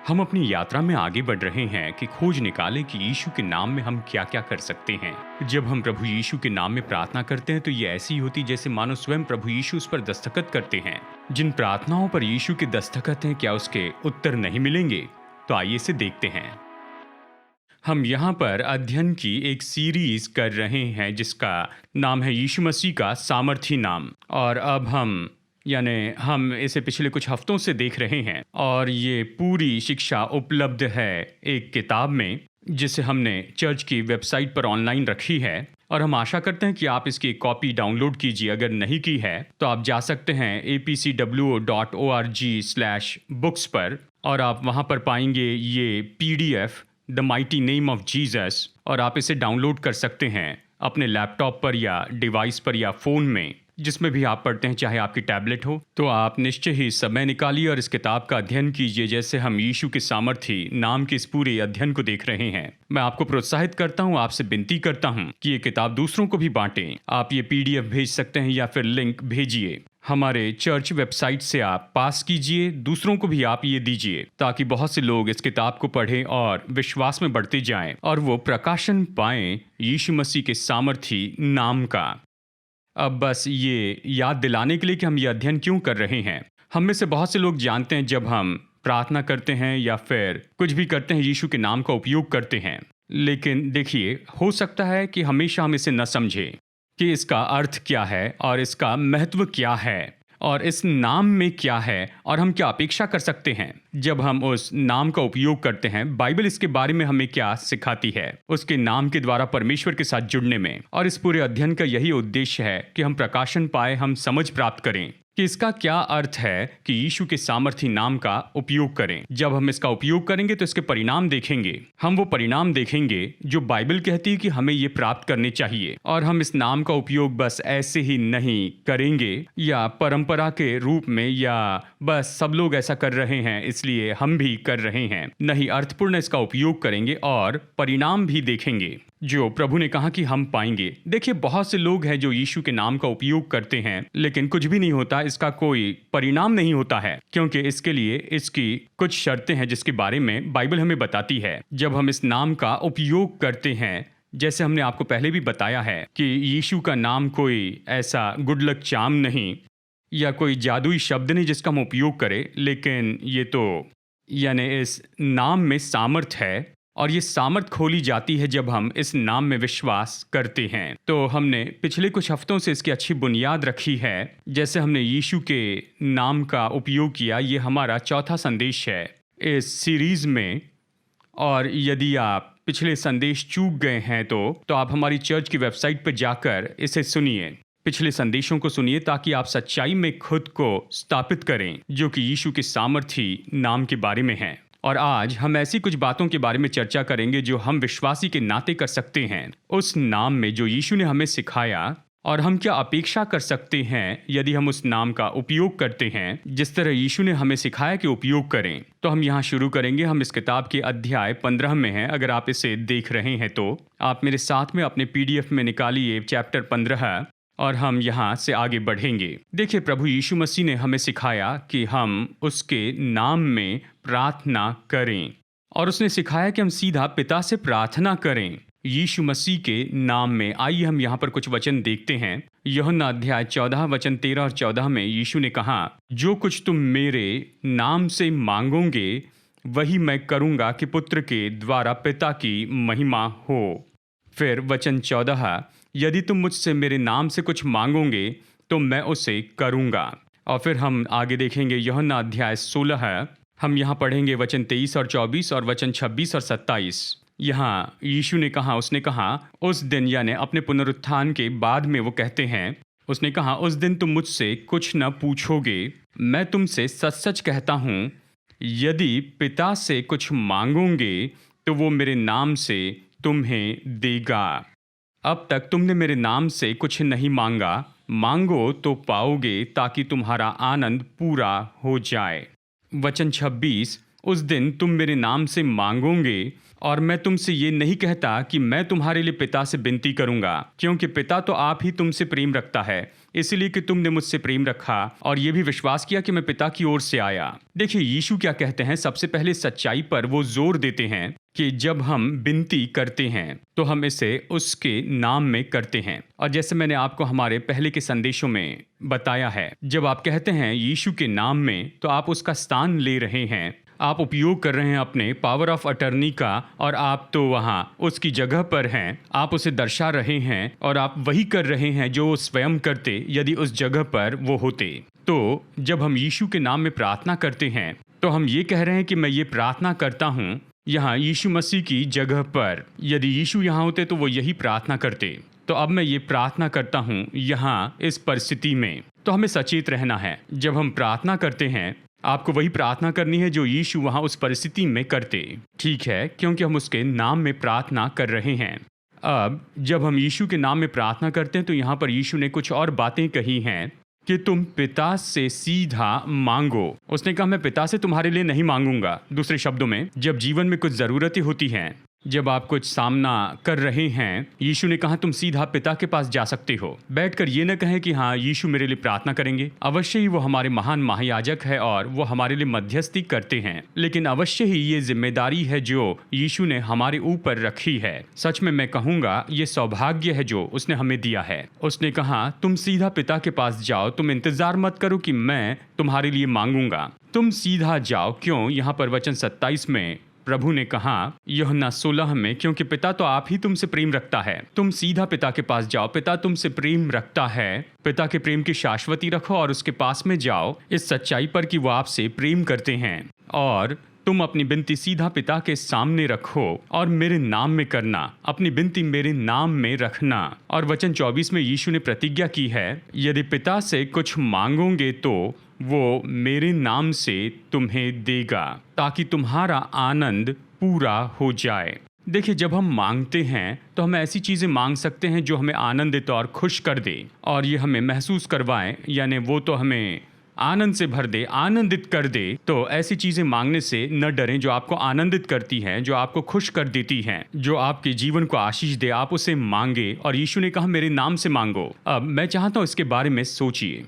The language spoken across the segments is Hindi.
हम अपनी यात्रा में आगे बढ़ रहे हैं कि खोज निकालें कि यीशु के नाम में हम क्या-क्या कर सकते हैं। जब हम प्रभु यीशु के नाम में प्रार्थना करते हैं तो ये ऐसी होती जैसे मानो स्वयं प्रभु यीशु उस पर दस्तखत करते हैं। जिन प्रार्थनाओं पर यीशु के दस्तखत हैं, क्या उसके उत्तर नहीं मिलेंगे? तो आइए इसे देखते हैं। हम यहाँ पर अध्ययन की एक सीरीज कर रहे हैं जिसका नाम है यीशु मसीह का सामर्थी नाम। और अब हम इसे पिछले कुछ हफ्तों से देख रहे हैं और ये पूरी शिक्षा उपलब्ध है एक किताब में जिसे हमने चर्च की वेबसाइट पर ऑनलाइन रखी है। और हम आशा करते हैं कि आप इसकी एक कॉपी डाउनलोड कीजिए। अगर नहीं की है तो आप जा सकते हैं apcwo.org/books पर और आप वहाँ पर पाएंगे ये PDF the mighty name of Jesus और आप इसे डाउनलोड कर सकते हैं अपने लैपटॉप पर या डिवाइस पर या फ़ोन में, जिसमें भी आप पढ़ते हैं, चाहे आपकी टैबलेट हो। तो आप निश्चय ही समय निकालिए और इस किताब का अध्ययन कीजिए जैसे हम यीशु के सामर्थी नाम के इस पूरे अध्ययन को देख रहे हैं। मैं आपको प्रोत्साहित करता हूँ, आपसे विनती करता हूँ कि ये किताब दूसरों को भी बांटें। आप ये PDF भेज सकते हैं या फिर लिंक भेजिए हमारे चर्च वेबसाइट से, आप पास कीजिए, दूसरों को भी आप ये दीजिए ताकि बहुत से लोग इस किताब को पढ़ें और विश्वास में बढ़ते जाएं और वो प्रकाशन पाएं यीशु मसीह के सामर्थी नाम का। अब बस ये याद दिलाने के लिए कि हम ये अध्ययन क्यों कर रहे हैं। हम में से बहुत से लोग जानते हैं जब हम प्रार्थना करते हैं या फिर कुछ भी करते हैं यीशु के नाम का उपयोग करते हैं, लेकिन देखिए हो सकता है कि हमेशा हम इसे न समझें कि इसका अर्थ क्या है और इसका महत्व क्या है और इस नाम में क्या है और हम क्या अपेक्षा कर सकते हैं जब हम उस नाम का उपयोग करते हैं। बाइबल इसके बारे में हमें क्या सिखाती है उसके नाम के द्वारा परमेश्वर के साथ जुड़ने में। और इस पूरे अध्ययन का यही उद्देश्य है कि हम प्रकाशन पाए, हम समझ प्राप्त करें कि इसका क्या अर्थ है कि यीशु के सामर्थी नाम का उपयोग करें। जब हम इसका उपयोग करेंगे तो इसके परिणाम देखेंगे। हम वो परिणाम देखेंगे जो बाइबल कहती है कि हमें ये प्राप्त करने चाहिए। और हम इस नाम का उपयोग बस ऐसे ही नहीं करेंगे या परंपरा के रूप में या बस सब लोग ऐसा कर रहे हैं इसलिए हम भी कर रहे हैं। नहीं, अर्थपूर्ण इसका उपयोग करेंगे और परिणाम भी देखेंगे जो प्रभु ने कहा कि हम पाएंगे। देखिए, बहुत से लोग हैं जो यीशु के नाम का उपयोग करते हैं लेकिन कुछ भी नहीं होता, इसका कोई परिणाम नहीं होता है क्योंकि इसके लिए इसकी कुछ शर्तें हैं जिसके बारे में बाइबल हमें बताती है। जब हम इस नाम का उपयोग करते हैं, जैसे हमने आपको पहले भी बताया है कि यीशु का नाम कोई ऐसा गुड लक चार्म नहीं या कोई जादुई शब्द नहीं जिसका हम उपयोग करें, लेकिन ये तो इस नाम में सामर्थ है और ये सामर्थ खोली जाती है जब हम इस नाम में विश्वास करते हैं। तो हमने पिछले कुछ हफ्तों से इसकी अच्छी बुनियाद रखी है। जैसे हमने यीशु के नाम का उपयोग किया, ये हमारा चौथा संदेश है इस सीरीज में। और यदि आप पिछले संदेश चूक गए हैं तो आप हमारी चर्च की वेबसाइट पर जाकर इसे सुनिए, पिछले संदेशों को सुनिए ताकि आप सच्चाई में खुद को स्थापित करें जो कि यीशु के सामर्थी नाम के बारे में है। और आज हम ऐसी कुछ बातों के बारे में चर्चा करेंगे जो हम विश्वासी के नाते कर सकते हैं उस नाम में जो यीशु ने हमें सिखाया, और हम क्या अपेक्षा कर सकते हैं यदि हम उस नाम का उपयोग करते हैं जिस तरह यीशु ने हमें सिखाया कि उपयोग करें। तो हम यहाँ शुरू करेंगे। हम इस किताब के अध्याय 15 में हैं। अगर आप इसे देख रहे हैं तो आप मेरे साथ में अपने PDF में निकालिए चैप्टर 15 और हम यहाँ से आगे बढ़ेंगे। देखिए, प्रभु यीशु मसीह ने हमें सिखाया कि हम उसके नाम में प्रार्थना करें और उसने सिखाया कि हम सीधा पिता से प्रार्थना करें यीशु मसीह के नाम में। आइए हम यहाँ पर कुछ वचन देखते हैं। यूहन्ना अध्याय 14 वचन 13 और 14 में यीशु ने कहा, जो कुछ तुम मेरे नाम से मांगोगे वही मैं करूँगा कि पुत्र के द्वारा पिता की महिमा हो। फिर वचन 14, यदि तुम मुझसे मेरे नाम से कुछ मांगोगे तो मैं उसे करूँगा। और फिर हम आगे देखेंगे यूहन्ना अध्याय 16, हम यहाँ पढ़ेंगे वचन 23 और 24 और वचन 26 और 27। यहाँ यीशु ने कहा, उसने कहा उस दिन, यानी अपने पुनरुत्थान के बाद में वो कहते हैं, उसने कहा उस दिन तुम मुझसे कुछ न पूछोगे। मैं तुमसे सच सच कहता हूँ, यदि पिता से कुछ मांगोगे तो वो मेरे नाम से तुम्हें देगा। अब तक तुमने मेरे नाम से कुछ नहीं मांगा, मांगो तो पाओगे ताकि तुम्हारा आनंद पूरा हो जाए। वचन 26, उस दिन तुम मेरे नाम से मांगोगे और मैं तुमसे ये नहीं कहता कि मैं तुम्हारे लिए पिता से विनती करूंगा, क्योंकि पिता तो आप ही तुमसे प्रेम रखता है, इसलिए कि तुमने मुझसे प्रेम रखा और ये भी विश्वास किया कि मैं पिता की ओर से आया। देखिए यीशु क्या कहते हैं, सबसे पहले सच्चाई पर वो जोर देते हैं कि जब हम विनती करते हैं तो हम इसे उसके नाम में करते हैं। और जैसे मैंने आपको हमारे पहले के संदेशों में बताया है, जब आप कहते हैं यीशु के नाम में तो आप उसका स्थान ले रहे हैं, आप उपयोग कर रहे हैं अपने पावर ऑफ अटर्नी का, और आप तो वहाँ उसकी जगह पर हैं, आप उसे दर्शा रहे हैं और आप वही कर रहे हैं जो वो स्वयं करते यदि उस जगह पर वो होते। तो जब हम यीशु के नाम में प्रार्थना करते हैं तो हम ये कह रहे हैं कि मैं ये प्रार्थना करता हूँ यहाँ यीशु मसीह की जगह पर। यदि यीशु यहाँ होते तो वो यही प्रार्थना करते। तो अब मैं ये प्रार्थना करता हूँ यहाँ इस परिस्थिति में। तो हमें सचेत रहना है, जब हम प्रार्थना करते हैं आपको वही प्रार्थना करनी है जो यीशु वहाँ उस परिस्थिति में करते, ठीक है, क्योंकि हम उसके नाम में प्रार्थना कर रहे हैं। अब जब हम यीशु के नाम में प्रार्थना करते हैं तो यहाँ पर यीशु ने कुछ और बातें कही हैं कि तुम पिता से सीधा मांगो। उसने कहा मैं पिता से तुम्हारे लिए नहीं मांगूंगा। दूसरे शब्दों में, जब जीवन में कुछ ज़रूरतें होती हैं, जब आप कुछ सामना कर रहे हैं, यीशु ने कहा तुम सीधा पिता के पास जा सकते हो। बैठकर ये न कहें कि हाँ यीशु मेरे लिए प्रार्थना करेंगे। अवश्य ही वो हमारे महान महायाजक है और वो हमारे लिए मध्यस्थी करते हैं, लेकिन अवश्य ही ये जिम्मेदारी है जो यीशु ने हमारे ऊपर रखी है। सच में मैं कहूँगा ये सौभाग्य है जो उसने हमें दिया है। उसने कहा तुम सीधा पिता के पास जाओ, तुम इंतजार मत करो कि मैं तुम्हारे लिए मांगूंगा, तुम सीधा जाओ। क्यों? यहाँ पर वचन 27 में प्रभु ने कहा यूहन्ना 16 में, क्योंकि पिता तो आप ही तुमसे प्रेम रखता है, तुम सीधा पिता के पास जाओ। पिता तुमसे प्रेम रखता है, पिता के प्रेम की शाश्वती रखो और उसके पास में जाओ इस सच्चाई पर कि वो आपसे प्रेम करते हैं। और तुम अपनी विनती सीधा पिता के सामने रखो और मेरे नाम में करना, अपनी विनती मेरे नाम में रखना। और वचन 24 में यीशु ने प्रतिज्ञा की है यदि पिता से कुछ मांगोगे तो वो मेरे नाम से तुम्हें देगा, ताकि तुम्हारा आनंद पूरा हो जाए। देखिए जब हम मांगते हैं तो हम ऐसी चीज़ें मांग सकते हैं जो हमें आनंदित और खुश कर दे और ये हमें महसूस करवाएं, यानी वो तो हमें आनंद से भर दे, आनंदित कर दे। तो ऐसी चीज़ें मांगने से न डरें जो आपको आनंदित करती हैं, जो आपको खुश कर देती हैं, जो आपके जीवन को आशीष दे, आप उसे मांगे। और यीशु ने कहा मेरे नाम से मांगो। अब मैं चाहता हूँ इसके बारे में सोचिए।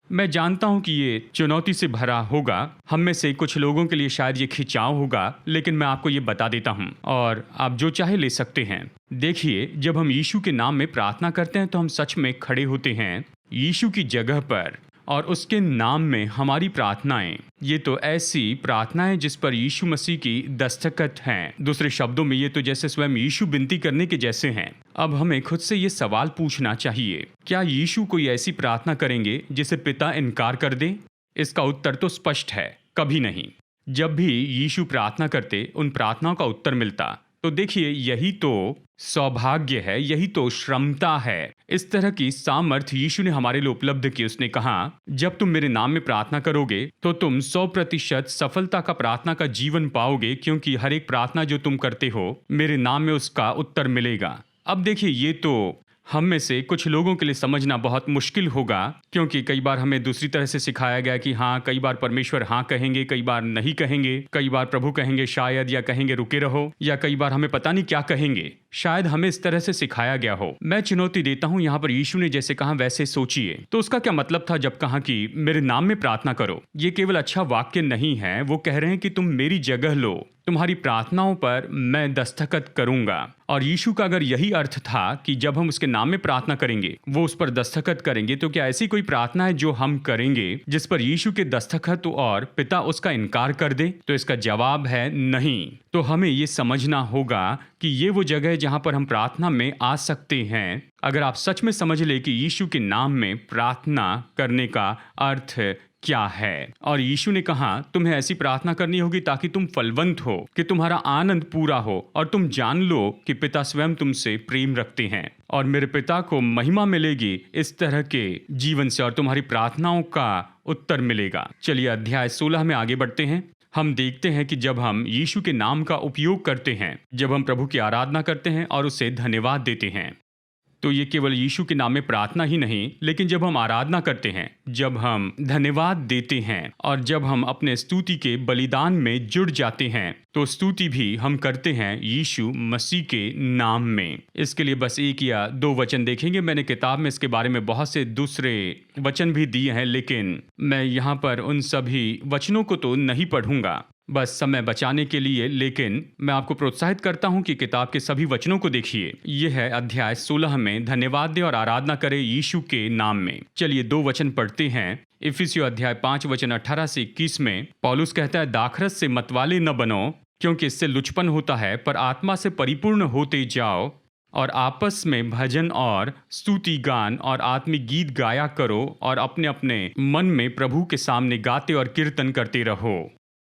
मैं जानता हूं कि ये चुनौती से भरा होगा, हम में से कुछ लोगों के लिए शायद ये खिंचाव होगा, लेकिन मैं आपको ये बता देता हूं और आप जो चाहे ले सकते हैं। देखिए जब हम यीशु के नाम में प्रार्थना करते हैं तो हम सच में खड़े होते हैं यीशु की जगह पर और उसके नाम में हमारी प्रार्थनाएं, ये तो ऐसी प्रार्थनाएं जिस पर यीशु मसीह की दस्तखत हैं। दूसरे शब्दों में ये तो जैसे स्वयं यीशु विनती करने के जैसे हैं। अब हमें खुद से ये सवाल पूछना चाहिए, क्या यीशु कोई ऐसी प्रार्थना करेंगे जिसे पिता इनकार कर दे? इसका उत्तर तो स्पष्ट है, कभी नहीं। जब भी यीशु प्रार्थना करते उन प्रार्थनाओं का उत्तर मिलता। तो देखिए यही तो सौभाग्य है, यही तो श्रमता है। इस तरह की सामर्थ्य यीशु ने हमारे लिए उपलब्ध की। उसने कहा जब तुम मेरे नाम में प्रार्थना करोगे तो तुम 100% सफलता का प्रार्थना का जीवन पाओगे, क्योंकि हर एक प्रार्थना जो तुम करते हो मेरे नाम में उसका उत्तर मिलेगा। अब देखिए ये तो हम में से कुछ लोगों के लिए समझना बहुत मुश्किल होगा, क्योंकि कई बार हमें दूसरी तरह से सिखाया गया कि हाँ, कई बार परमेश्वर हाँ कहेंगे, कई बार नहीं कहेंगे, कई बार प्रभु कहेंगे शायद, या कहेंगे रुके रहो, या कई बार हमें पता नहीं क्या कहेंगे। शायद हमें इस तरह से सिखाया गया हो। मैं चुनौती देता हूँ, यहाँ पर यीशु ने जैसे कहा वैसे सोचिए। तो उसका क्या मतलब था जब कहा कि मेरे नाम में प्रार्थना करो? ये केवल अच्छा वाक्य नहीं है, वो कह रहे हैं कि तुम मेरी जगह लो, तुम्हारी प्रार्थनाओं पर मैं दस्तखत करूंगा। और यीशु का अगर यही अर्थ था कि जब हम उसके नाम में प्रार्थना करेंगे वो उस पर दस्तखत करेंगे, तो क्या ऐसी कोई प्रार्थना है जो हम करेंगे जिस पर यीशु के दस्तखत और पिता उसका इनकार कर दे? तो इसका जवाब है नहीं। तो हमें ये समझना होगा कि ये वो जगह है जहां पर हम प्रार्थना में आ सकते हैं। अगर आप सच में समझ ले कि यीशु के नाम में प्रार्थना करने का अर्थ क्या है। और यीशु ने कहा तुम्हें ऐसी प्रार्थना करनी होगी ताकि तुम फलवंत हो, कि तुम्हारा आनंद पूरा हो और तुम जान लो कि पिता स्वयं तुमसे प्रेम रखते हैं और मेरे पिता को महिमा मिलेगी इस तरह के जीवन से और तुम्हारी प्रार्थनाओं का उत्तर मिलेगा। चलिए अध्याय 16 में आगे बढ़ते हैं। हम देखते हैं कि जब हम यीशु के नाम का उपयोग करते हैं, जब हम प्रभु की आराधना करते हैं और उसे धन्यवाद देते हैं, तो ये केवल यीशु के नाम में प्रार्थना ही नहीं, लेकिन जब हम आराधना करते हैं, जब हम धन्यवाद देते हैं और जब हम अपने स्तुति के बलिदान में जुड़ जाते हैं, तो स्तुति भी हम करते हैं यीशु मसीह के नाम में। इसके लिए बस एक या दो वचन देखेंगे। मैंने किताब में इसके बारे में बहुत से दूसरे वचन भी दिए हैं, लेकिन मैं यहाँ पर उन सभी वचनों को तो नहीं पढ़ूंगा, बस समय बचाने के लिए। लेकिन मैं आपको प्रोत्साहित करता हूं कि किताब के सभी वचनों को देखिए। यह है अध्याय 16 में, धन्यवाद दे और आराधना करे यीशु के नाम में। चलिए 2 वचन पढ़ते हैं। इफिसियों अध्याय 5 वचन 18 से 21 में पौलुस कहता है, दाखरस से मतवाले न बनो, क्योंकि इससे लुचपन होता है, पर आत्मा से परिपूर्ण होते जाओ और आपस में भजन और स्तुति गान और आत्मिक गीत गाया करो और अपने अपने मन में प्रभु के सामने गाते और कीर्तन करते रहो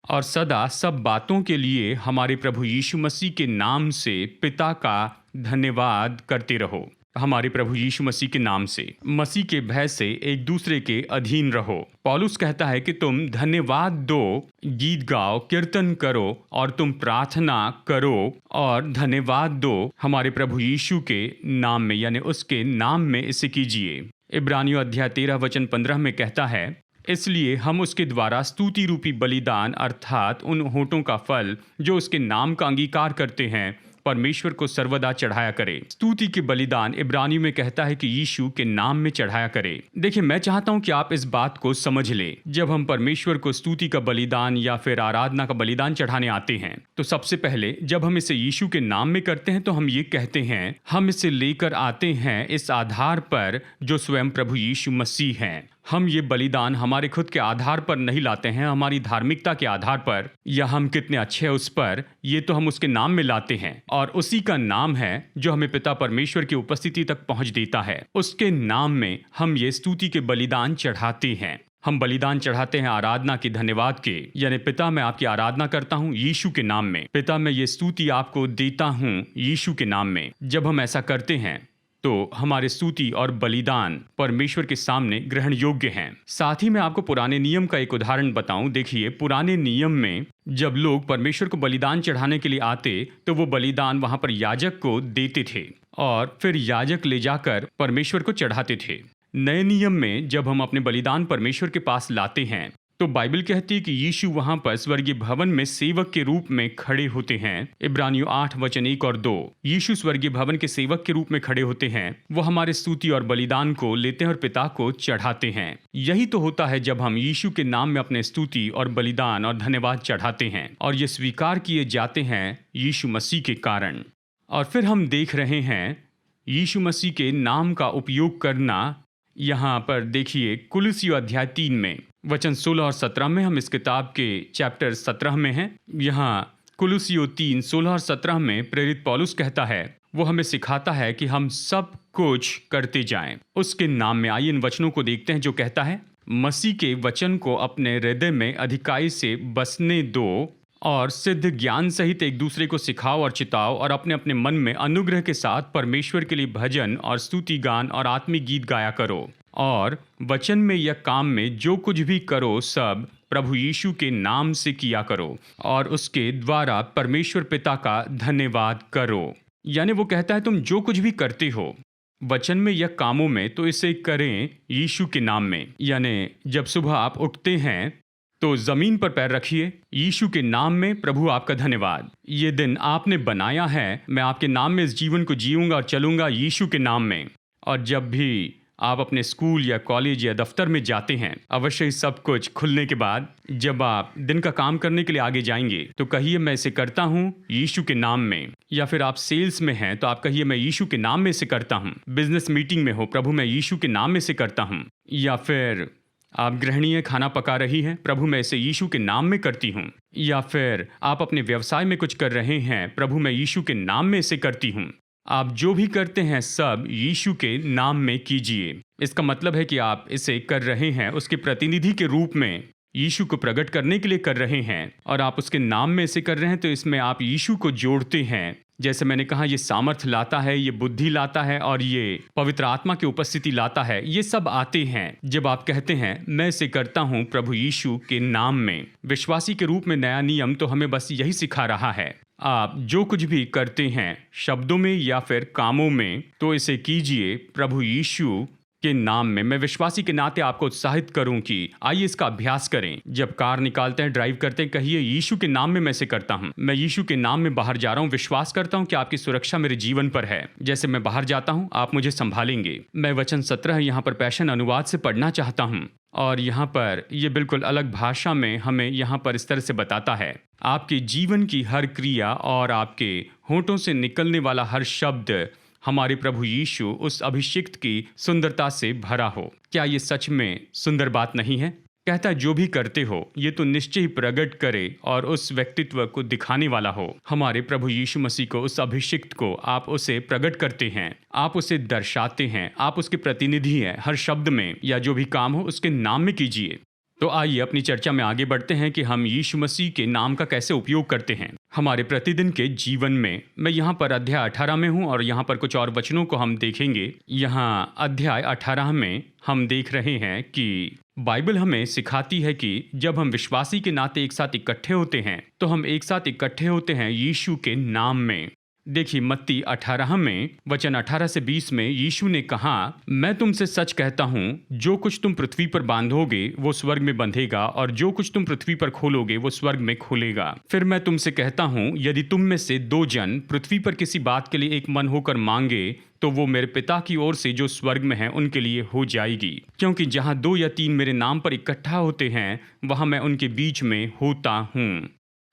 और सदा सब बातों के लिए हमारे प्रभु यीशु मसीह के नाम से पिता का धन्यवाद करते रहो। हमारे प्रभु यीशु मसीह के नाम से, मसीह के भय से एक दूसरे के अधीन रहो। पौलुस कहता है कि तुम धन्यवाद दो, गीत गाओ, कीर्तन करो और तुम प्रार्थना करो और धन्यवाद दो हमारे प्रभु यीशु के नाम में, यानी उसके नाम में इसे कीजिए। इब्रानियों अध्याय 13 वचन 15 में कहता है, इसलिए हम उसके द्वारा स्तुति रूपी बलिदान अर्थात उन होठों का फल जो उसके नाम का अंगीकार करते हैं, परमेश्वर को सर्वदा चढ़ाया करे। स्तुति के बलिदान इब्रानी में कहता है कि यीशु के नाम में चढ़ाया करे। देखिए, मैं चाहता हूं कि आप इस बात को समझ ले। जब हम परमेश्वर को स्तुति का बलिदान या फिर आराधना का बलिदान चढ़ाने आते हैं, तो सबसे पहले जब हम इसे यीशु के नाम में करते हैं, तो हम ये कहते हैं, हम इसे लेकर आते हैं इस आधार पर जो स्वयं प्रभु यीशु मसीह हैं। हम ये बलिदान हमारे खुद के आधार पर नहीं लाते हैं, हमारी धार्मिकता के आधार पर या हम कितने अच्छे हैं उस पर। ये तो हम उसके नाम में लाते हैं और उसी का नाम है जो हमें पिता परमेश्वर की उपस्थिति तक पहुंच देता है। उसके नाम में हम ये स्तुति के बलिदान चढ़ाते हैं। हम बलिदान चढ़ाते हैं आराधना के, धन्यवाद के, यानी पिता मैं आपकी आराधना करता हूँ यीशु के नाम में। पिता मैं ये स्तुति आपको देता हूँ यीशु के नाम में। जब हम ऐसा करते हैं तो हमारे स्तुति और बलिदान परमेश्वर के सामने ग्रहण योग्य हैं। साथ ही मैं आपको पुराने नियम का एक उदाहरण बताऊं। देखिए, पुराने नियम में जब लोग परमेश्वर को बलिदान चढ़ाने के लिए आते, तो वो बलिदान वहां पर याजक को देते थे और फिर याजक ले जाकर परमेश्वर को चढ़ाते थे। नए नियम में जब हम अपने बलिदान परमेश्वर के पास लाते हैं, तो बाइबल कहती है कि यीशु वहां पर स्वर्गीय भवन में सेवक के रूप में खड़े होते हैं। इब्रानियों 8 वचन 1 और 2। यीशु स्वर्गीय भवन के सेवक के रूप में खड़े होते हैं। वो हमारे स्तुति और बलिदान को लेते हैं और पिता को चढ़ाते हैं। यही तो होता है जब हम यीशु के नाम में अपने स्तुति और बलिदान और धन्यवाद चढ़ाते हैं और ये स्वीकार किए जाते हैं यीशु मसीह के कारण। और फिर हम देख रहे हैं यीशु मसीह के नाम का उपयोग करना। यहाँ पर देखिए, कुलुस्सियों अध्याय 3 में वचन 16 और 17 में, हम इस किताब के चैप्टर 17 में हैं। यहाँ कुलुस्सियों 3, 16 और 17 में प्रेरित पौलुस कहता है, वो हमें सिखाता है कि हम सब कुछ करते जाएं उसके नाम में। आइए इन वचनों को देखते हैं जो कहता है, मसीह के वचन को अपने हृदय में अधिकाई से बसने दो और सिद्ध ज्ञान सहित एक दूसरे को सिखाओ और चिताओ और अपने अपने मन में अनुग्रह के साथ परमेश्वर के लिए भजन और स्तुति गान और आत्मिक गीत गाया करो और वचन में या काम में जो कुछ भी करो सब प्रभु यीशु के नाम से किया करो और उसके द्वारा परमेश्वर पिता का धन्यवाद करो। यानी वो कहता है तुम जो कुछ भी करते हो वचन में या कामों में, तो इसे करें यीशु के नाम में। यानी जब सुबह आप उठते हैं तो जमीन पर पैर रखिए, यीशु के नाम में, प्रभु आपका धन्यवाद, ये दिन आपने बनाया है, मैं आपके नाम में इस जीवन को जीऊंगा और चलूंगा यीशु के नाम में। और जब भी आप अपने स्कूल या कॉलेज या दफ्तर में जाते हैं, अवश्य ही सब कुछ खुलने के बाद जब आप दिन का काम करने के लिए आगे जाएंगे, तो कहिए मैं इसे करता हूँ यीशु के नाम में। या फिर आप सेल्स में हैं तो आप कहिए मैं यीशु के नाम में इसे करता हूँ। बिजनेस मीटिंग में हो, प्रभु मैं यीशु के नाम में इसे करता हूँ। या फिर आप गृहिणी है, खाना पका रही हैं, प्रभु मैं इसे यीशु के नाम में करती हूँ। या फिर आप अपने व्यवसाय में कुछ कर रहे हैं, प्रभु मैं यीशु के नाम में इसे करती हूँ। आप जो भी करते हैं सब यीशु के नाम में कीजिए। इसका मतलब है कि आप इसे कर रहे हैं उसके प्रतिनिधि के रूप में, यीशु को प्रकट करने के लिए कर रहे हैं और आप उसके नाम में इसे कर रहे हैं, तो इसमें आप यीशु को जोड़ते हैं। जैसे मैंने कहा, ये सामर्थ लाता है, ये बुद्धि लाता है और ये पवित्र आत्मा की उपस्थिति लाता है। ये सब आते हैं जब आप कहते हैं मैं इसे करता हूँ प्रभु यीशु के नाम में। विश्वासी के रूप में नया नियम तो हमें बस यही सिखा रहा है, आप जो कुछ भी करते हैं शब्दों में या फिर कामों में, तो इसे कीजिए प्रभु यीशु के नाम में। मैं विश्वासी के नाते आपको उत्साहित करूं कि आइए इसका अभ्यास करें। जब कार निकालते हैं, ड्राइव करते हैं, कहिए यीशु के नाम में मैं इसे करता हूं। मैं यीशु के नाम में बाहर जा रहा हूं, विश्वास करता हूं कि आपकी सुरक्षा मेरे जीवन पर है। जैसे मैं बाहर जाता हूं, आप मुझे संभालेंगे। मैं वचन 17 यहाँ पर पैशन अनुवाद से पढ़ना चाहता हूँ और यहाँ पर ये बिल्कुल अलग भाषा में हमें यहाँ पर इस तरह से बताता है, आपके जीवन की हर क्रिया और आपके होंठों से निकलने वाला हर शब्द हमारे प्रभु यीशु उस अभिषिक्त की सुंदरता से भरा हो। क्या ये सच में सुंदर बात नहीं है? कहता है जो भी करते हो ये तो निश्चय ही प्रकट करे और उस व्यक्तित्व को दिखाने वाला हो। हमारे प्रभु यीशु मसीह को, उस अभिषिक्त को आप उसे प्रकट करते हैं, आप उसे दर्शाते हैं, आप उसके प्रतिनिधि हैं। हर शब्द में या जो भी काम हो उसके नाम में कीजिए। तो आइए अपनी चर्चा में आगे बढ़ते हैं कि हम यीशु मसीह के नाम का कैसे उपयोग करते हैं हमारे प्रतिदिन के जीवन में। मैं यहाँ पर अध्याय 18 में हूँ और यहाँ पर कुछ और वचनों को हम देखेंगे। यहाँ अध्याय 18 में हम देख रहे हैं कि बाइबल हमें सिखाती है कि जब हम विश्वासी के नाते एक साथ इकट्ठे होते हैं तो हम एक साथ इकट्ठे होते हैं यीशु के नाम में। देखिए मत्ती 18 में वचन 18 से 20 में यीशु ने कहा, मैं तुमसे सच कहता हूँ, जो कुछ तुम पृथ्वी पर बांधोगे वो स्वर्ग में बंधेगा और जो कुछ तुम पृथ्वी पर खोलोगे वो स्वर्ग में खुलेगा। फिर मैं तुमसे कहता हूँ, यदि तुम में से 2 जन पृथ्वी पर किसी बात के लिए एक मन होकर मांगे तो वो मेरे पिता की ओर से जो स्वर्ग में है उनके लिए हो जाएगी। क्योंकि जहाँ 2 या 3 मेरे नाम पर इकट्ठा होते हैं वहाँ मैं उनके बीच में होता हूँ।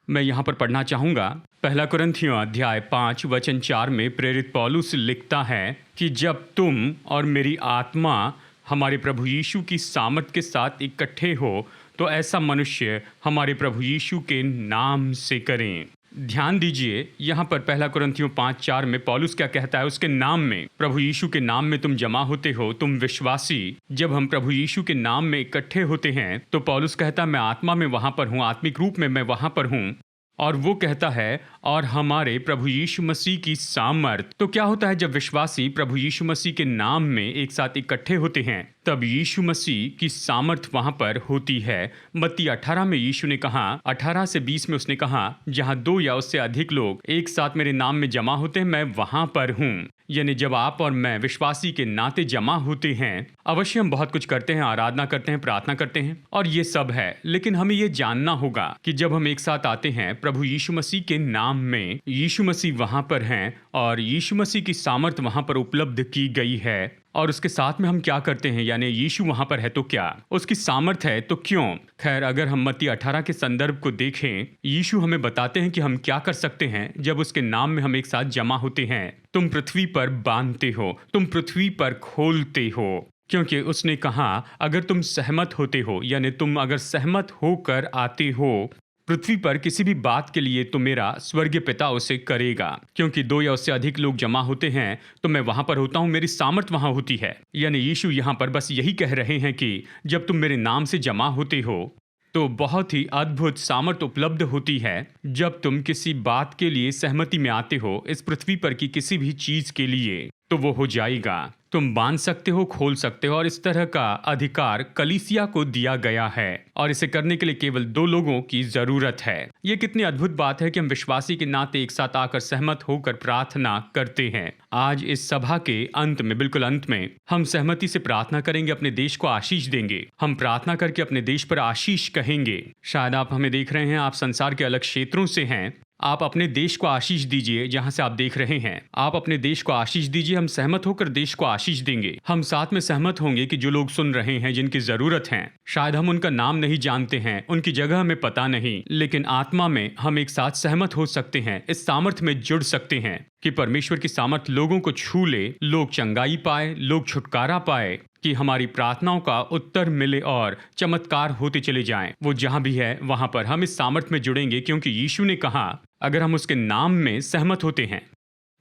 मैं यहाँ पर पढ़ना चाहूँगा, पहला कुरिन्थियों अध्याय 5 वचन 4 में प्रेरित पौलुस लिखता है कि जब तुम और मेरी आत्मा हमारे प्रभु यीशु की सामर्थ के साथ इकट्ठे हो तो ऐसा मनुष्य हमारे प्रभु यीशु के नाम से करें। ध्यान दीजिए, यहाँ पर पहला कुरिन्थियों 5:4 में पौलुस क्या कहता है, उसके नाम में, प्रभु यीशु के नाम में तुम जमा होते हो, तुम विश्वासी। जब हम प्रभु यीशु के नाम में इकट्ठे होते हैं तो पौलुस कहता है मैं आत्मा में वहाँ पर हूँ, आत्मिक रूप में मैं वहाँ पर हूँ। और वो कहता है और हमारे प्रभु यीशु मसीह की सामर्थ। तो क्या होता है जब विश्वासी प्रभु यीशु मसीह के नाम में एक साथ इकट्ठे होते हैं तब यीशु मसीह की सामर्थ वहां पर होती है। मत्ती 18 में यीशु ने कहा, 18 से 20 में उसने कहा, जहां 2 या उससे अधिक लोग एक साथ मेरे नाम में जमा होते हैं मैं वहां पर हूँ। यानी जब आप और मैं विश्वासी के नाते जमा होते हैं, अवश्य हम बहुत कुछ करते हैं, आराधना करते हैं, प्रार्थना करते हैं और ये सब है, लेकिन हमें ये जानना होगा कि जब हम एक साथ आते हैं प्रभु यीशु मसीह के नाम में, यीशु मसीह वहां पर हैं और यीशु मसीह की सामर्थ वहां पर उपलब्ध की गई है। और उसके साथ में हम क्या करते हैं, यानी यीशु वहां पर है तो क्या, उसकी सामर्थ है तो क्यों। खैर, अगर हम मत्ती 18 के संदर्भ को देखें, यीशु हमें बताते हैं कि हम क्या कर सकते हैं जब उसके नाम में हम एक साथ जमा होते हैं। तुम पृथ्वी पर बांधते हो, तुम पृथ्वी पर खोलते हो, क्योंकि उसने कहा अगर तुम सहमत होते हो, यानी तुम अगर सहमत होकर आते हो पृथ्वी पर किसी भी बात के लिए तो मेरा स्वर्गीय पिता उसे करेगा। क्योंकि 2 या उससे अधिक लोग जमा होते हैं तो मैं वहां पर होता हूं, मेरी सामर्थ वहां होती है। यानी यीशु यहां पर बस यही कह रहे हैं कि जब तुम मेरे नाम से जमा होते हो तो बहुत ही अद्भुत सामर्थ उपलब्ध होती है। जब तुम किसी बात के लिए सहमति में आते हो इस पृथ्वी पर की किसी भी चीज के लिए तो वो हो जाएगा। तुम बांध सकते हो, खोल सकते हो और इस तरह का अधिकार कलीसिया को दिया गया है और इसे करने के लिए केवल 2 लोगों की जरूरत है। ये कितनी अद्भुत बात है कि हम विश्वासी के नाते एक साथ आकर सहमत होकर प्रार्थना करते हैं। आज इस सभा के अंत में, बिल्कुल अंत में, हम सहमति से प्रार्थना करेंगे, अपने देश को आशीष देंगे। हम प्रार्थना करके अपने देश पर आशीष कहेंगे। शायद आप हमें देख रहे हैं, आप संसार के अलग क्षेत्रों से हैं, आप अपने देश को आशीष दीजिए जहां से आप देख रहे हैं। आप अपने देश को आशीष दीजिए, हम सहमत होकर देश को आशीष देंगे। हम साथ में सहमत होंगे कि जो लोग सुन रहे हैं, जिनकी जरूरत है, शायद हम उनका नाम नहीं जानते हैं, उनकी जगह हमें पता नहीं, लेकिन आत्मा में हम एक साथ सहमत हो सकते हैं, इस सामर्थ में जुड़ सकते हैं कि परमेश्वर की सामर्थ लोगों को छू ले, लोग चंगाई पाए, लोग छुटकारा पाए, कि हमारी प्रार्थनाओं का उत्तर मिले और चमत्कार होते चले जाएं। वो जहां भी है वहां पर हम इस सामर्थ में जुड़ेंगे, क्योंकि यीशु ने कहा अगर हम उसके नाम में सहमत होते हैं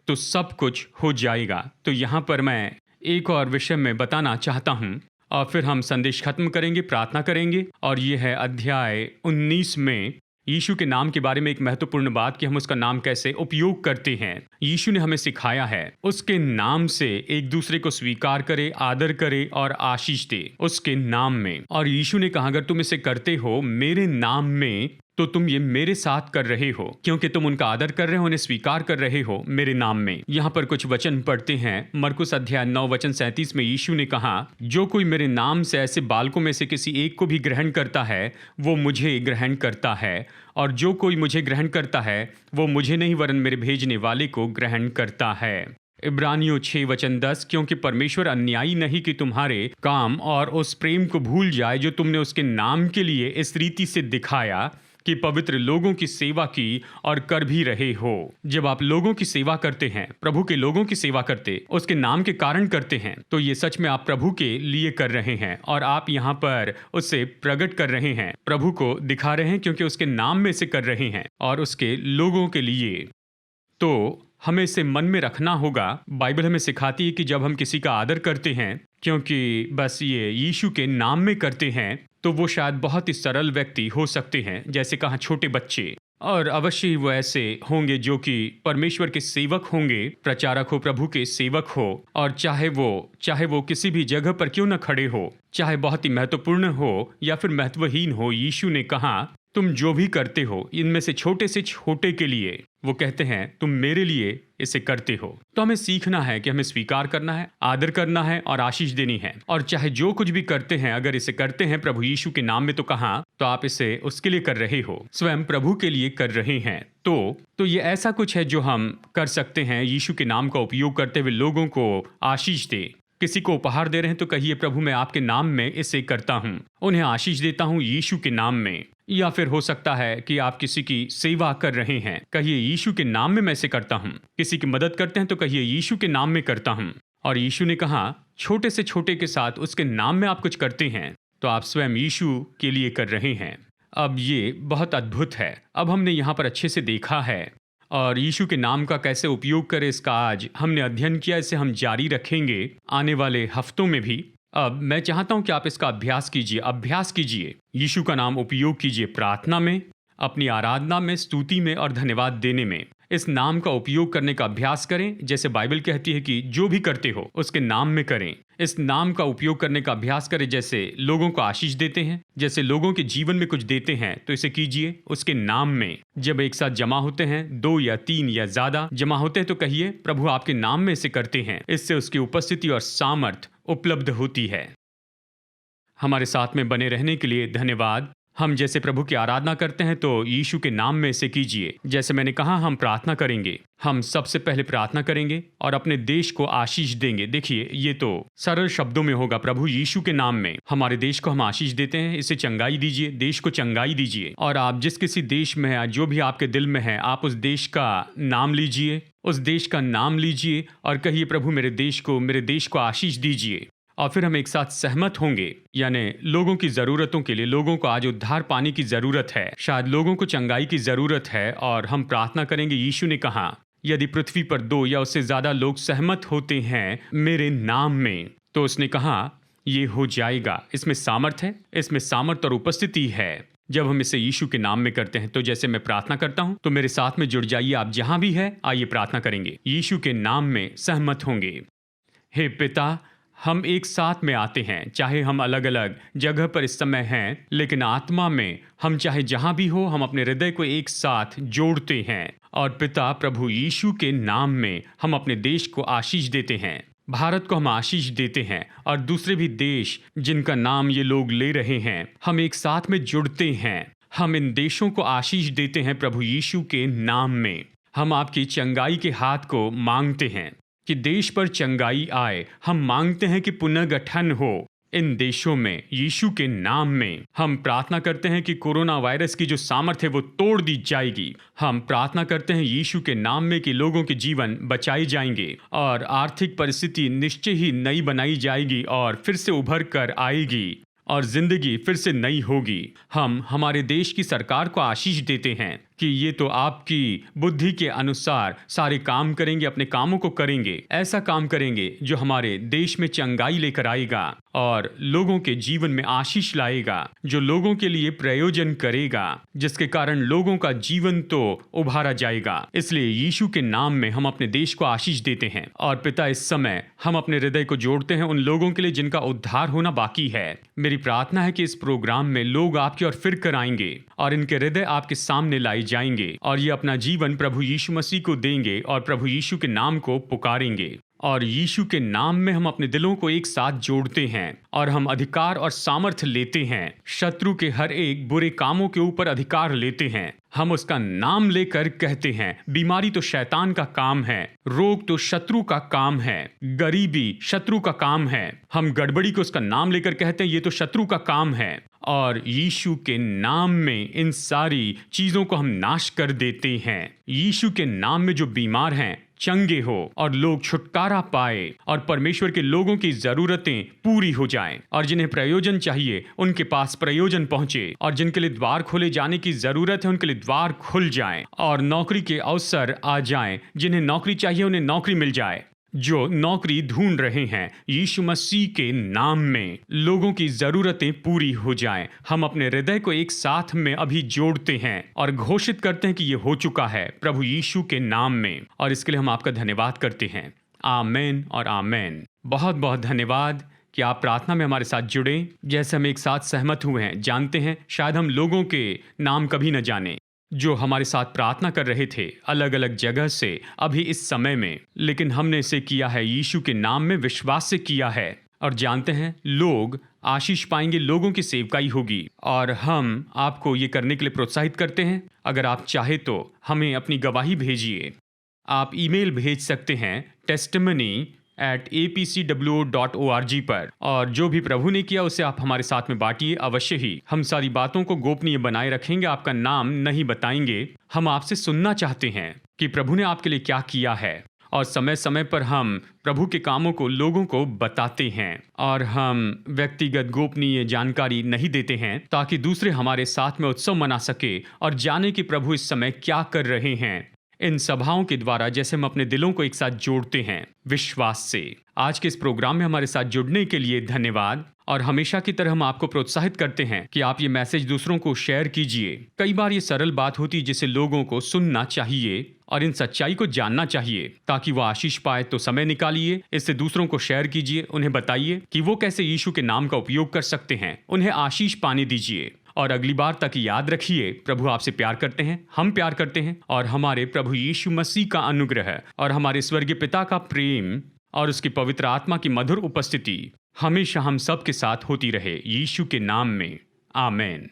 तो सब कुछ हो जाएगा। तो यहाँ पर मैं एक और विषय में बताना चाहता हूँ और फिर हम संदेश खत्म करेंगे, प्रार्थना करेंगे। और ये है अध्याय 19 में यीशु के नाम के बारे में एक महत्वपूर्ण बात कि हम उसका नाम कैसे उपयोग करते हैं। यीशु ने हमें सिखाया है उसके नाम से एक दूसरे को स्वीकार करे, आदर करे और आशीष दे उसके नाम में। और यीशु ने कहा अगर तुम इसे करते हो मेरे नाम में तो तुम ये मेरे साथ कर रहे हो, क्योंकि तुम उनका आदर कर रहे हो, उन्हें स्वीकार कर रहे हो मेरे नाम में। यहाँ पर कुछ वचन पढ़ते हैं। मरकुस अध्याय 9 वचन 37 में यीशु ने कहा जो कोई मेरे नाम से ऐसे बालकों में से किसी एक को भी ग्रहण करता है वो मुझे ग्रहण करता है, और जो कोई मुझे ग्रहण करता है वो मुझे नहीं वरन मेरे भेजने वाले को ग्रहण करता है। इब्रानियों 6 वचन 10 क्योंकि परमेश्वर अन्यायी नहीं कि तुम्हारे काम और उस प्रेम को भूल जाए जो तुमने उसके नाम के लिए इस रीति से दिखाया कि पवित्र लोगों की सेवा की और कर भी रहे हो। जब आप लोगों की सेवा करते हैं, प्रभु के लोगों की सेवा करते, उसके नाम के कारण करते हैं, तो ये सच में आप प्रभु के लिए कर रहे हैं और आप यहाँ पर उससे प्रकट कर रहे हैं, प्रभु को दिखा रहे हैं, क्योंकि उसके नाम में से कर रहे हैं और उसके लोगों के लिए। तो हमें इसे मन में रखना होगा। बाइबल हमें सिखाती है कि जब हम किसी का आदर करते हैं, क्योंकि बस ये यीशु के नाम में करते हैं, तो वो शायद बहुत ही सरल व्यक्ति हो सकते हैं, जैसे कहा छोटे बच्चे, और अवश्य ही वो ऐसे होंगे जो कि परमेश्वर के सेवक होंगे, प्रचारक हो, प्रभु के सेवक हो, और चाहे वो किसी भी जगह पर क्यों न खड़े हो, चाहे बहुत ही महत्वपूर्ण हो या फिर महत्वहीन हो, यीशु ने कहा तुम जो भी करते हो इनमें से छोटे के लिए, वो कहते हैं तुम मेरे लिए इसे करते हो। तो हमें सीखना है कि हमें स्वीकार करना है, आदर करना है और आशीष देनी है, और चाहे जो कुछ भी करते हैं अगर इसे करते हैं प्रभु यीशु के नाम में तो कहा तो आप इसे उसके लिए कर रहे हो, स्वयं प्रभु के लिए कर रहे हैं। तो ये ऐसा कुछ है जो हम कर सकते हैं यीशु के नाम का उपयोग करते हुए लोगों को आशीष दे। किसी को उपहार दे रहे हैं तो कहिए प्रभु मैं आपके नाम में इसे करता हूँ, उन्हें आशीष देता हूँ यीशु के नाम में। या फिर हो सकता है कि आप किसी की सेवा कर रहे हैं, कहिए यीशु के नाम में मैं इसे करता हूँ। किसी की मदद करते हैं तो कहिए यीशु के नाम में करता हूँ। और यीशु ने कहा छोटे से छोटे के साथ उसके नाम में आप कुछ करते हैं तो आप स्वयं यीशु के लिए कर रहे हैं। अब ये बहुत अद्भुत है। अब हमने यहाँ पर अच्छे से देखा है और यीशु के नाम का कैसे उपयोग करें इसका आज हमने अध्ययन किया। इसे हम जारी रखेंगे आने वाले हफ्तों में भी। अब मैं चाहता हूं कि आप इसका अभ्यास कीजिए। यीशु का नाम उपयोग कीजिए प्रार्थना में, अपनी आराधना में, स्तुति में और धन्यवाद देने में। इस नाम का उपयोग करने का अभ्यास करें, जैसे बाइबल कहती है कि जो भी करते हो उसके नाम में करें। इस नाम का उपयोग करने का अभ्यास करें, जैसे लोगों को आशीष देते हैं, जैसे लोगों के जीवन में कुछ देते हैं तो इसे कीजिए उसके नाम में। जब एक साथ जमा होते हैं, 2 या 3 या ज्यादा जमा होते हैं तो कहिए प्रभु आपके नाम में इसे करते हैं। इससे उसकी उपस्थिति और सामर्थ उपलब्ध होती है। हमारे साथ में बने रहने के लिए धन्यवाद। हम जैसे प्रभु की आराधना करते हैं तो यीशु के नाम में इसे कीजिए। जैसे मैंने कहा हम प्रार्थना करेंगे, हम सबसे पहले प्रार्थना करेंगे और अपने देश को आशीष देंगे। देखिए ये तो सरल शब्दों में होगा, प्रभु यीशु के नाम में हमारे देश को हम आशीष देते हैं, इसे चंगाई दीजिए, देश को चंगाई दीजिए। और आप जिस किसी देश में है, जो भी आपके दिल में है, आप उस देश का नाम लीजिए, उस देश का नाम लीजिए और कहिए प्रभु मेरे देश को आशीष दीजिए। और फिर हम एक साथ सहमत होंगे, यानी लोगों की ज़रूरतों के लिए। लोगों को आज उद्धार पाने की ज़रूरत है, शायद लोगों को चंगाई की ज़रूरत है, और हम प्रार्थना करेंगे। यीशु ने कहा यदि पृथ्वी पर 2 या उससे ज़्यादा लोग सहमत होते हैं मेरे नाम में, तो उसने कहा ये हो जाएगा। इसमें सामर्थ है, इसमें सामर्थ और उपस्थिति है जब हम इसे यीशु के नाम में करते हैं। तो जैसे मैं प्रार्थना करता हूं तो मेरे साथ में जुड़ जाइए। आप जहां भी है आइए प्रार्थना करेंगे, यीशु के नाम में सहमत होंगे। हे पिता, हम एक साथ में आते हैं, चाहे हम अलग अलग जगह पर इस समय हैं, लेकिन आत्मा में हम चाहे जहां भी हो, हम अपने हृदय को एक साथ जोड़ते हैं। और पिता प्रभु यीशु के नाम में हम अपने देश को आशीष देते हैं, भारत को हम आशीष देते हैं, और दूसरे भी देश जिनका नाम ये लोग ले रहे हैं, हम एक साथ में जुड़ते हैं। हम इन देशों को आशीष देते हैं प्रभु यीशु के नाम में। हम आपकी चंगाई के हाथ को मांगते हैं कि देश पर चंगाई आए। हम मांगते हैं कि पुनर्गठन हो इन देशों में यीशु के नाम में। हम प्रार्थना करते हैं कि कोरोना वायरस की जो सामर्थ्य है वो तोड़ दी जाएगी। हम प्रार्थना करते हैं यीशु के नाम में कि लोगों के जीवन बचाए जाएंगे और आर्थिक परिस्थिति निश्चय ही नई बनाई जाएगी और फिर से उभर कर आएगी और जिंदगी फिर से नई होगी। हम हमारे देश की सरकार को आशीष देते हैं कि ये तो आपकी बुद्धि के अनुसार सारे काम करेंगे, अपने कामों को करेंगे, ऐसा काम करेंगे जो हमारे देश में चंगाई लेकर आएगा और लोगों के जीवन में आशीष लाएगा, जो लोगों के लिए प्रयोजन करेगा, जिसके कारण लोगों का जीवन तो उभारा जाएगा। इसलिए यीशु के नाम में हम अपने देश को आशीष देते हैं। और पिता, इस समय हम अपने हृदय को जोड़ते हैं उन लोगों के लिए जिनका उद्धार होना बाकी है। मेरी प्रार्थना है कि इस प्रोग्राम में लोग आपकी ओर फिर कर आएंगे और इनके हृदय आपके सामने लाई जाएंगे और ये अपना जीवन प्रभु यीशु मसीह को देंगे और प्रभु यीशु के नाम को पुकारेंगे। और यीशु के नाम में हम अपने दिलों को एक साथ जोड़ते हैं और हम अधिकार और सामर्थ्य लेते हैं। शत्रु के हर एक बुरे कामों के ऊपर अधिकार लेते हैं। हम उसका नाम लेकर कहते हैं, बीमारी तो शैतान का काम है, रोग तो शत्रु का काम है, गरीबी शत्रु का काम है। हम गड़बड़ी को उसका नाम लेकर कहते हैं, ये तो शत्रु का काम है। और यीशु के नाम में इन सारी चीजों को हम नाश कर देते हैं। यीशु के नाम में जो बीमार हैं चंगे हो और लोग छुटकारा पाए और परमेश्वर के लोगों की जरूरतें पूरी हो जाएं और जिन्हें प्रयोजन चाहिए उनके पास प्रयोजन पहुंचे और जिनके लिए द्वार खोले जाने की जरूरत है उनके लिए द्वार खुल जाएं और नौकरी के अवसर आ जाएं। जिन्हें नौकरी चाहिए उन्हें नौकरी मिल जाए। जो नौकरी ढूंढ रहे हैं, यीशु मसीह के नाम में लोगों की जरूरतें पूरी हो जाएं। हम अपने हृदय को एक साथ में अभी जोड़ते हैं और घोषित करते हैं कि ये हो चुका है प्रभु यीशु के नाम में, और इसके लिए हम आपका धन्यवाद करते हैं। आमेन और आमेन। बहुत बहुत धन्यवाद कि आप प्रार्थना में हमारे साथ जुड़े। जैसे हम एक साथ सहमत हुए हैं, जानते हैं शायद हम लोगों के नाम कभी न जाने जो हमारे साथ प्रार्थना कर रहे थे अलग अलग जगह से अभी इस समय में, लेकिन हमने इसे किया है यीशु के नाम में विश्वास से किया है और जानते हैं लोग आशीष पाएंगे, लोगों की सेवकाई होगी। और हम आपको ये करने के लिए प्रोत्साहित करते हैं। अगर आप चाहे तो हमें अपनी गवाही भेजिए। आप ईमेल भेज सकते हैं testimony@apcwo.org पर, और जो भी प्रभु ने किया उसे आप हमारे साथ में बांटिए अवश्य ही। हम सारी बातों को गोपनीय बनाए रखेंगे, आपका नाम नहीं बताएंगे। हम आपसे सुनना चाहते हैं कि प्रभु ने आपके लिए क्या किया है, और समय समय पर हम प्रभु के कामों को लोगों को बताते हैं और हम व्यक्तिगत गोपनीय जानकारी नहीं देते हैं ताकि दूसरे हमारे साथ में उत्सव मना सके और जाने कि प्रभु इस समय क्या कर रहे हैं। इन सभाओं के द्वारा जैसे हम अपने दिलों को एक साथ जोड़ते हैं विश्वास से। आज के इस प्रोग्राम में हमारे साथ जुड़ने के लिए धन्यवाद। और हमेशा की तरह हम आपको प्रोत्साहित करते हैं कि आप ये मैसेज दूसरों को शेयर कीजिए। कई बार ये सरल बात होती है जिसे लोगों को सुनना चाहिए और इन सच्चाई को जानना चाहिए ताकि वो आशीष पाए। तो समय निकालिए, इससे दूसरों को शेयर कीजिए, उन्हें बताइए कि वो कैसे यीशु के नाम का उपयोग कर सकते हैं। उन्हें आशीष पाने दीजिए और अगली बार तक याद रखिए, प्रभु आपसे प्यार करते हैं, हम प्यार करते हैं, और हमारे प्रभु यीशु मसीह का अनुग्रह और हमारे स्वर्गीय पिता का प्रेम और उसकी पवित्र आत्मा की मधुर उपस्थिति हमेशा हम सब के साथ होती रहे, यीशु के नाम में। आमेन।